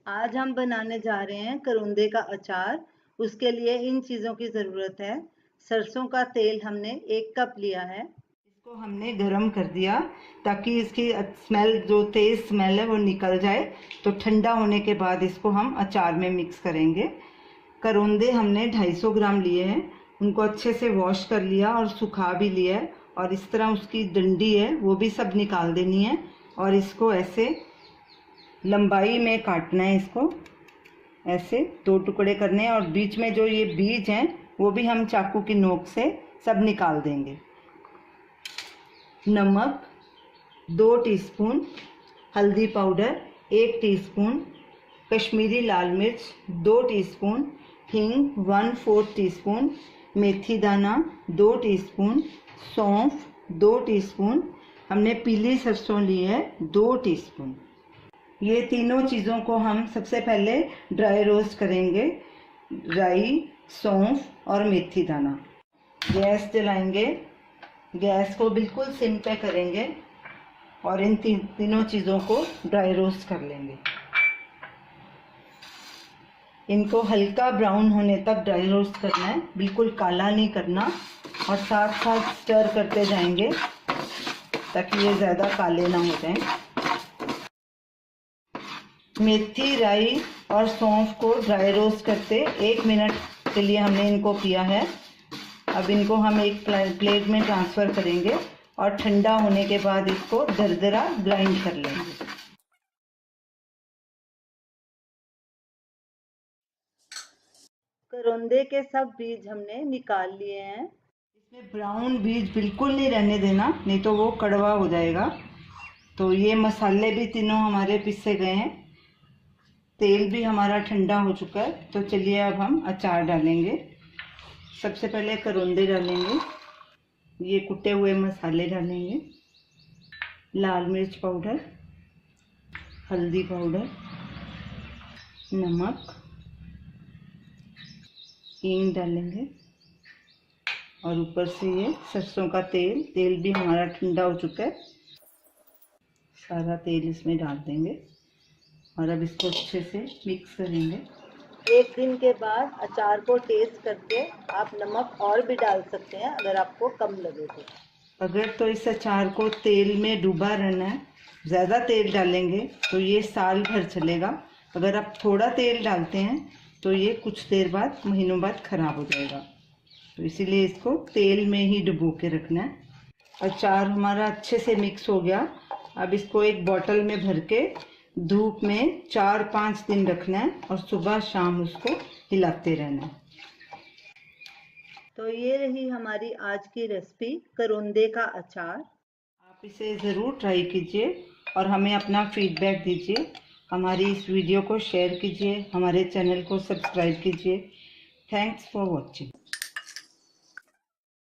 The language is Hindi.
आज हम बनाने जा रहे हैं करौंदे का अचार। उसके लिए इन चीज़ों की ज़रूरत है। सरसों का तेल हमने 1 कप लिया है। इसको हमने गरम कर दिया ताकि इसकी स्मेल, जो तेज़ स्मेल है वो निकल जाए। तो ठंडा होने के बाद इसको हम अचार में मिक्स करेंगे। करौंदे हमने 250 ग्राम लिए हैं। उनको अच्छे से वॉश कर लिया और सुखा भी लिया है। और इस तरह उसकी डंडी है वो भी सब निकाल देनी है। और इसको ऐसे लंबाई में काटना है। इसको ऐसे 2 टुकड़े करने हैं और बीच में जो ये बीज हैं वो भी हम चाकू की नोक से सब निकाल देंगे। नमक 2 टीस्पून, हल्दी पाउडर 1 टीस्पून, कश्मीरी लाल मिर्च 2 टीस्पून, हींग 1/4 टीस्पून, मेथी दाना 2 टीस्पून, सौंफ 2 टीस्पून, हमने पीली सरसों ली है 2 टीस्पून। ये तीनों चीज़ों को हम सबसे पहले ड्राई रोस्ट करेंगे। राई, सौंफ और मेथी दाना। गैस जलाएंगे, गैस को बिल्कुल सिम पे करेंगे और इन तीनों चीज़ों को ड्राई रोस्ट कर लेंगे। इनको हल्का ब्राउन होने तक ड्राई रोस्ट करना है, बिल्कुल काला नहीं करना। और साथ साथ स्टर करते जाएंगे ताकि ये ज़्यादा काले ना हो जाएं। मेथी, राई और सौंफ को ड्राई रोस्ट करते 1 मिनट के लिए हमने इनको किया है। अब इनको हम एक प्लेट में ट्रांसफ़र करेंगे और ठंडा होने के बाद इसको दरदरा ग्राइंड कर लेंगे। करौंदे के सब बीज हमने निकाल लिए हैं। इसमें ब्राउन बीज बिल्कुल नहीं रहने देना, नहीं तो वो कड़वा हो जाएगा। तो ये मसाले भी तीनों हमारे पिसे गए हैं। तेल भी हमारा ठंडा हो चुका है। तो चलिए अब हम अचार डालेंगे। सबसे पहले करौंदे डालेंगे, ये कुटे हुए मसाले डालेंगे, लाल मिर्च पाउडर, हल्दी पाउडर, नमक, हींग डालेंगे और ऊपर से ये सरसों का तेल भी हमारा ठंडा हो चुका है। सारा तेल इसमें डाल देंगे और अब इसको अच्छे से मिक्स करेंगे। 1 दिन के बाद अचार को टेस्ट करके आप नमक और भी डाल सकते हैं अगर आपको कम लगे तो। अगर तो इस अचार को तेल में डूबा रहना है, ज़्यादा तेल डालेंगे तो ये साल भर चलेगा। अगर आप थोड़ा तेल डालते हैं तो ये कुछ देर बाद, महीनों बाद ख़राब हो जाएगा। तो इसीलिए इसको तेल में ही डुबो के रखना है। अचार हमारा अच्छे से मिक्स हो गया। अब इसको एक बॉटल में भर के धूप में 4-5 दिन रखना है और सुबह शाम उसको हिलाते रहना है। तो ये रही हमारी आज की रेसिपी, करौंदे का अचार। आप इसे ज़रूर ट्राई कीजिए और हमें अपना फीडबैक दीजिए। हमारी इस वीडियो को शेयर कीजिए, हमारे चैनल को सब्सक्राइब कीजिए। Thanks for watching.